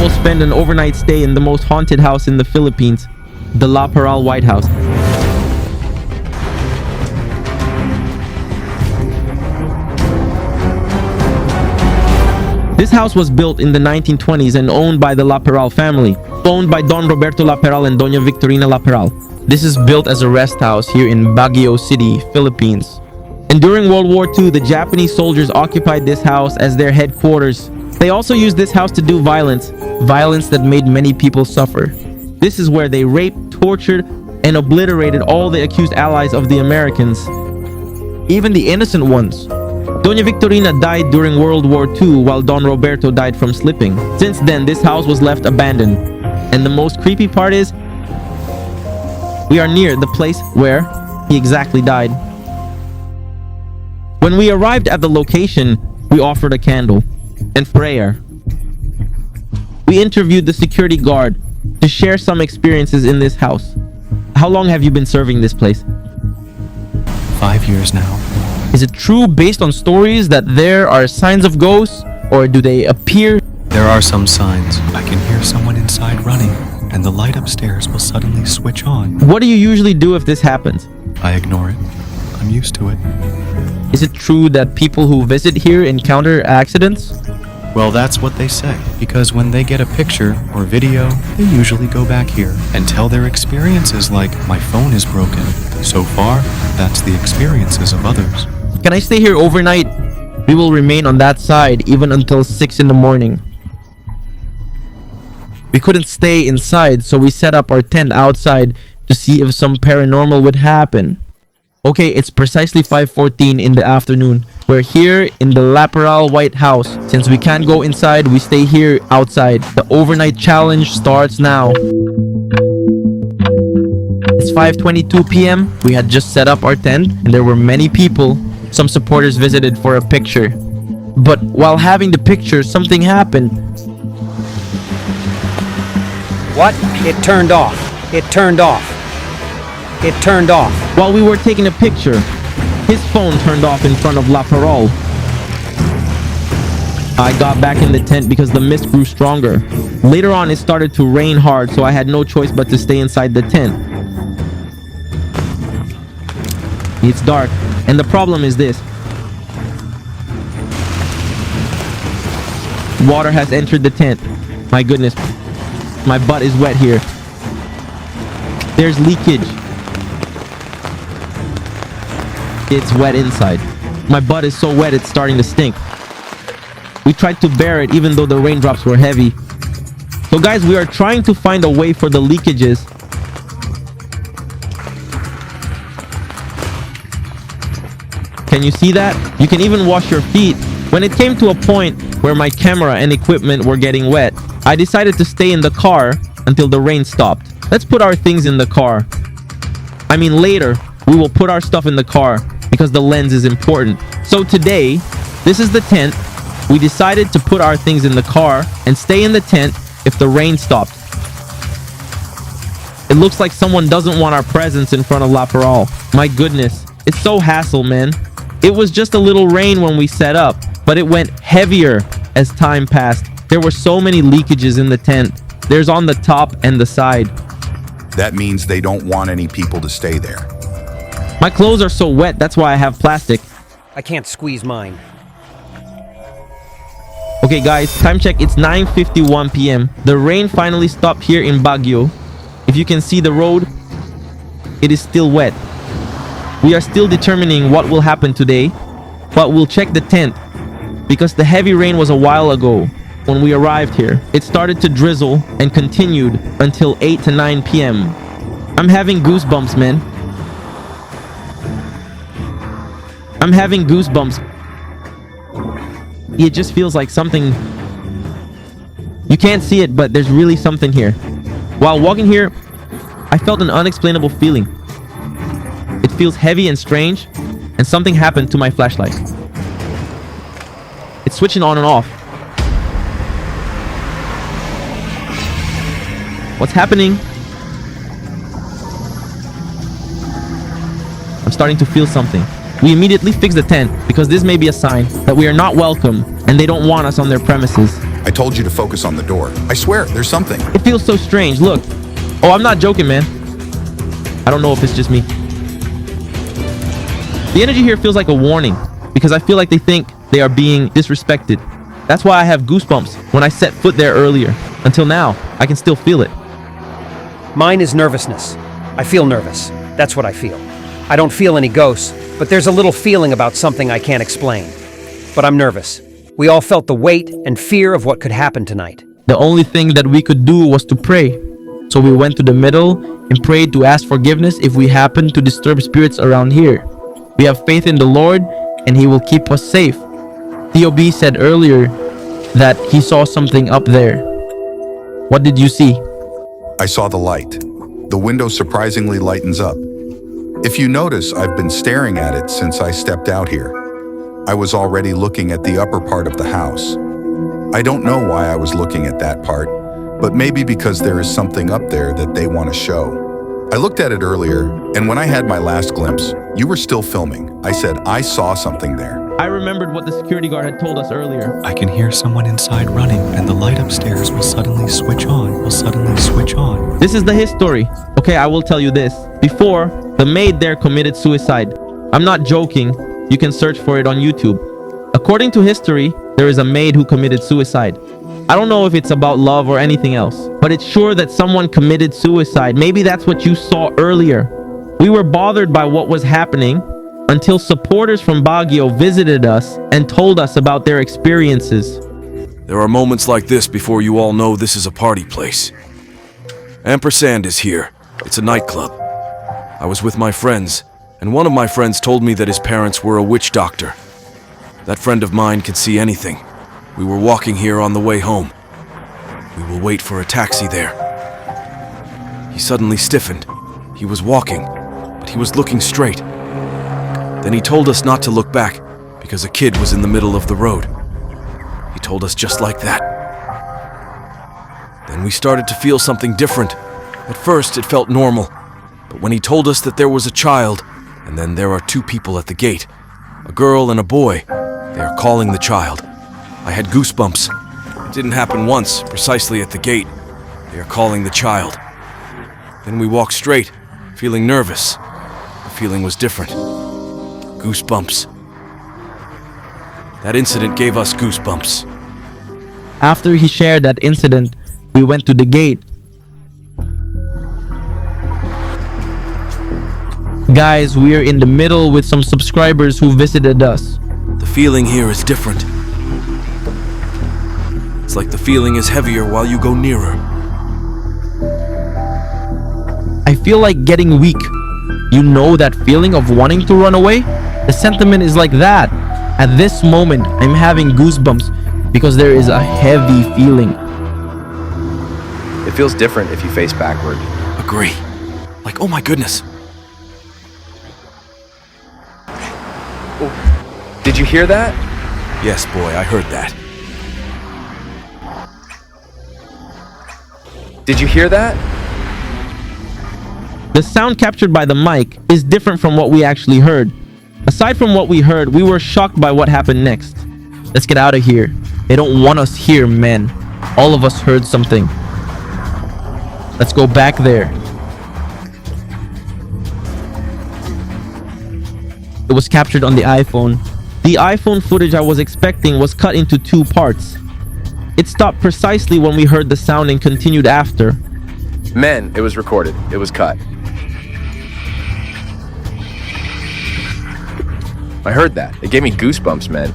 will spend an overnight stay in the most haunted house in the Philippines, the Laperal White House. This house was built in the 1920s and owned by the Laperal family, owned by Don Roberto Laperal and Doña Victorina Laperal. This is built as a rest house here in Baguio City, Philippines. And during World War II, the Japanese soldiers occupied this house as their headquarters. They also used this house to do violence that made many people suffer. This is where they raped, tortured, and obliterated all the accused allies of the Americans, even the innocent ones. Doña Victorina died during World War II while Don Roberto died from slipping. Since then, this house was left abandoned. And the most creepy part is, we are near the place where he exactly died. When we arrived at the location, we offered a candle and prayer. We interviewed the security guard to share some experiences in this house. How long have you been serving this place? 5 years now. Is it true based on stories that there are signs of ghosts, or do they appear? There are some signs. I can hear someone inside running, and the light upstairs will suddenly switch on. What do you usually do if this happens? I ignore it. I'm used to it. Is it true that people who visit here encounter accidents? Well, that's what they say, because when they get a picture or video, they usually go back here and tell their experiences like, my phone is broken. So far, that's the experiences of others. Can I stay here overnight? We will remain on that side even until 6 in the morning. We couldn't stay inside, so we set up our tent outside to see if some paranormal would happen. Okay, it's precisely 5:14 in the afternoon. We're here in the Laperal White House. Since we can't go inside, we stay here outside. The overnight challenge starts now. It's 5:22 p.m. We had just set up our tent and there were many people. Some supporters visited for a picture. But while having the picture, something happened. What? It turned off. It turned off. It turned off. While we were taking a picture, his phone turned off in front of Laperal. I got back in the tent because the mist grew stronger. Later on, it started to rain hard, so I had no choice but to stay inside the tent. It's dark, and the problem is this. Water has entered the tent. My goodness, my butt is wet here. There's leakage. It's wet inside. My butt is so wet it's starting to stink. We tried to bear it even though the raindrops were heavy. So guys, we are trying to find a way for the leakages. Can you see that? You can even wash your feet. When it came to a point where my camera and equipment were getting wet, I decided to stay in the car until the rain stopped. Let's put our things in the car. I mean, later, we will put our stuff in the car because the lens is important. So today, this is the tent. We decided to put our things in the car and stay in the tent if the rain stopped. It looks like someone doesn't want our presence in front of Laperal. My goodness, it's so hassle, man. It was just a little rain when we set up, but it went heavier as time passed. There were so many leakages in the tent. There's on the top and the side. That means they don't want any people to stay there. My clothes are so wet, that's why I have plastic. I can't squeeze mine. Okay guys, time check, it's 9:51 p.m. The rain finally stopped here in Baguio. If you can see the road, it is still wet. We are still determining what will happen today, but we'll check the tent because the heavy rain was a while ago. When we arrived here, it started to drizzle and continued until 8 to 9 p.m. I'm having goosebumps, man. I'm having goosebumps. It just feels like something. You can't see it, but there's really something here. While walking here, I felt an unexplainable feeling. It feels heavy and strange, and something happened to my flashlight. It's switching on and off. What's happening? I'm starting to feel something. We immediately fix the tent because this may be a sign that we are not welcome and they don't want us on their premises. I told you to focus on the door. I swear, there's something. It feels so strange. Look. Oh, I'm not joking, man. I don't know if it's just me. The energy here feels like a warning because I feel like they think they are being disrespected. That's why I have goosebumps when I set foot there earlier. Until now, I can still feel it. Mine is nervousness. I feel nervous. That's what I feel. I don't feel any ghosts, but there's a little feeling about something I can't explain. But I'm nervous. We all felt the weight and fear of what could happen tonight. The only thing that we could do was to pray. So we went to the middle and prayed to ask forgiveness if we happen to disturb spirits around here. We have faith in the Lord and He will keep us safe. T.O.B. said earlier that he saw something up there. What did you see? I saw the light. The window surprisingly lightens up. If you notice, I've been staring at it since I stepped out here. I was already looking at the upper part of the house. I don't know why I was looking at that part, but maybe because there is something up there that they want to show. I looked at it earlier, and when I had my last glimpse, you were still filming. I said, I saw something there. I remembered what the security guard had told us earlier. I can hear someone inside running, and the light upstairs will suddenly switch on, This is the history. Okay, I will tell you this. Before, the maid there committed suicide. I'm not joking. You can search for it on YouTube. According to history, there is a maid who committed suicide. I don't know if it's about love or anything else, but it's sure that someone committed suicide. Maybe that's what you saw earlier. We were bothered by what was happening until supporters from Baguio visited us and told us about their experiences. There are moments like this before you all know this is a party place. Ampersand is here. It's a nightclub. I was with my friends, and one of my friends told me that his parents were a witch doctor. That friend of mine can see anything. We were walking here on the way home. We will wait for a taxi there. He suddenly stiffened. He was walking, but he was looking straight. Then he told us not to look back because a kid was in the middle of the road. He told us just like that. Then we started to feel something different. At first it felt normal, but when he told us that there was a child, and then there are two people at the gate, a girl and a boy, they are calling the child. I had goosebumps. It didn't happen once, precisely at the gate. They are calling the child. Then we walked straight, feeling nervous. The feeling was different. Goosebumps. That incident gave us goosebumps. After he shared that incident, we went to the gate. Guys, we are in the middle with some subscribers who visited us. The feeling here is different. It's like the feeling is heavier while you go nearer. I feel like getting weak. You know that feeling of wanting to run away? The sentiment is like that. At this moment, I'm having goosebumps because there is a heavy feeling. It feels different if you face backward. Agree. Like, oh my goodness. Did you hear that? Yes, boy, I heard that. Did you hear that? The sound captured by the mic is different from what we actually heard. Aside from what we heard, we were shocked by what happened next. Let's get out of here. They don't want us here, men. All of us heard something. Let's go back there. It was captured on the iPhone. The iPhone footage I was expecting was cut into two parts. It stopped precisely when we heard the sound and continued after. Men, it was recorded. It was cut. I heard that. It gave me goosebumps, man.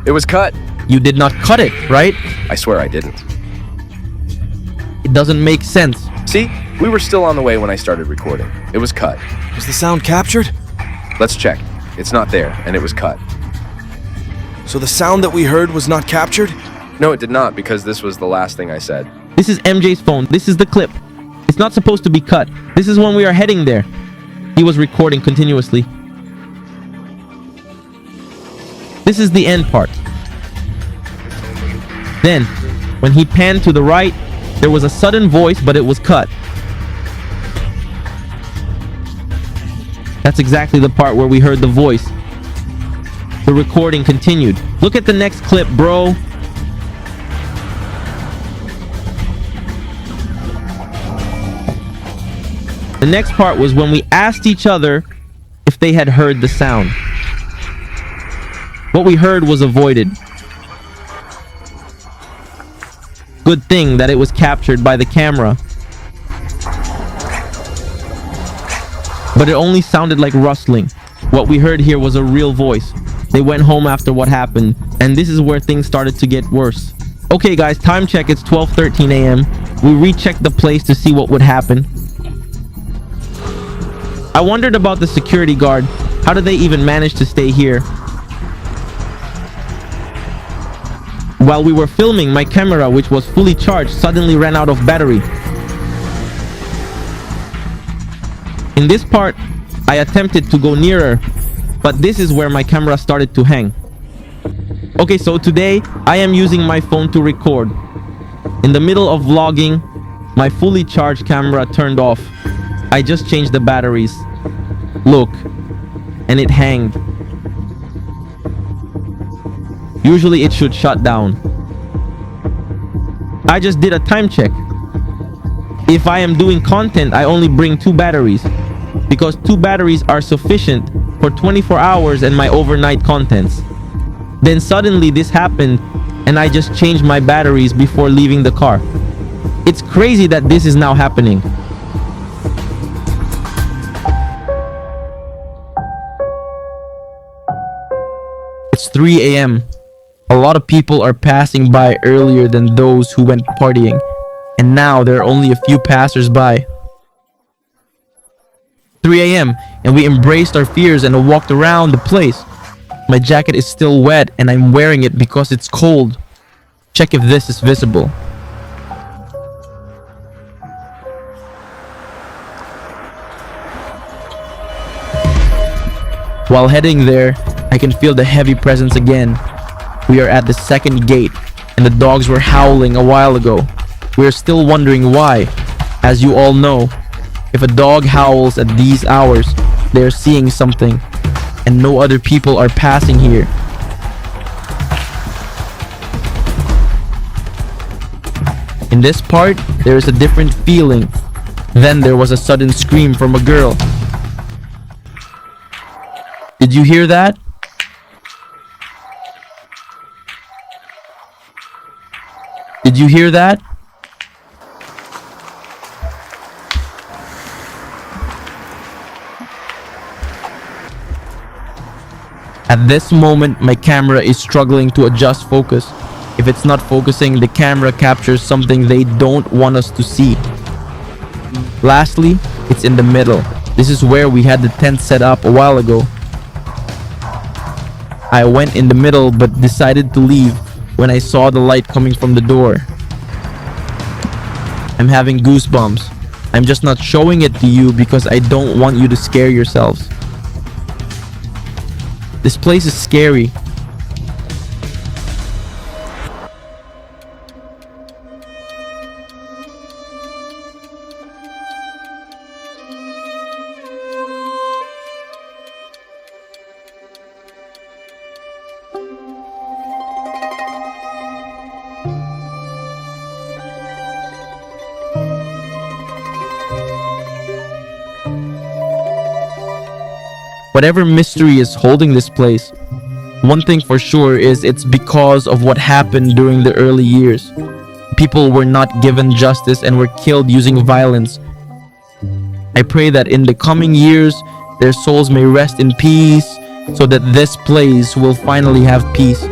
It was cut. You did not cut it, right? I swear I didn't. It doesn't make sense. See? We were still on the way when I started recording. It was cut. Was the sound captured? Let's check. It's not there, and it was cut. So the sound that we heard was not captured? No, it did not, because this was the last thing I said. This is MJ's phone. This is the clip. It's not supposed to be cut. This is when we are heading there. He was recording continuously. This is the end part. Then, when he panned to the right, there was a sudden voice, but it was cut. That's exactly the part where we heard the voice. The recording continued. Look at the next clip, bro. The next part was when we asked each other if they had heard the sound. What we heard was avoided. Good thing that it was captured by the camera. But it only sounded like rustling. What we heard here was a real voice. They went home after what happened, and this is where things started to get worse. Okay guys, time check, it's 12:13 a.m. We rechecked the place to see what would happen. I wondered about the security guard. How did they even manage to stay here? While we were filming, my camera, which was fully charged, suddenly ran out of battery. In this part, I attempted to go nearer, but this is where my camera started to hang. Okay, so today, I am using my phone to record. In the middle of vlogging, my fully charged camera turned off. I just changed the batteries. Look, and it hanged. Usually it should shut down. I just did a time check. If I am doing content, I only bring 2 batteries, because 2 batteries are sufficient for 24 hours and my overnight contents. Then suddenly this happened and I just changed my batteries before leaving the car. It's crazy that this is now happening. It's 3 a.m. A lot of people are passing by earlier than those who went partying, and now there are only a few passers-by. 3 a.m. and we embraced our fears and walked around the place. My jacket is still wet and I'm wearing it because it's cold. Check if this is visible. While heading there, I can feel the heavy presence again. We are at the second gate and the dogs were howling a while ago. We are still wondering why. As you all know, if a dog howls at these hours, they are seeing something, and no other people are passing here. In this part, there is a different feeling. Then there was a sudden scream from a girl. Did you hear that? Did you hear that? At this moment, my camera is struggling to adjust focus. If it's not focusing, the camera captures something they don't want us to see. Lastly, it's in the middle. This is where we had the tent set up a while ago. I went in the middle but decided to leave when I saw the light coming from the door. I'm having goosebumps. I'm just not showing it to you because I don't want you to scare yourselves. This place is scary. Whatever mystery is holding this place, one thing for sure is it's because of what happened during the early years. People were not given justice and were killed using violence. I pray that in the coming years, their souls may rest in peace so that this place will finally have peace.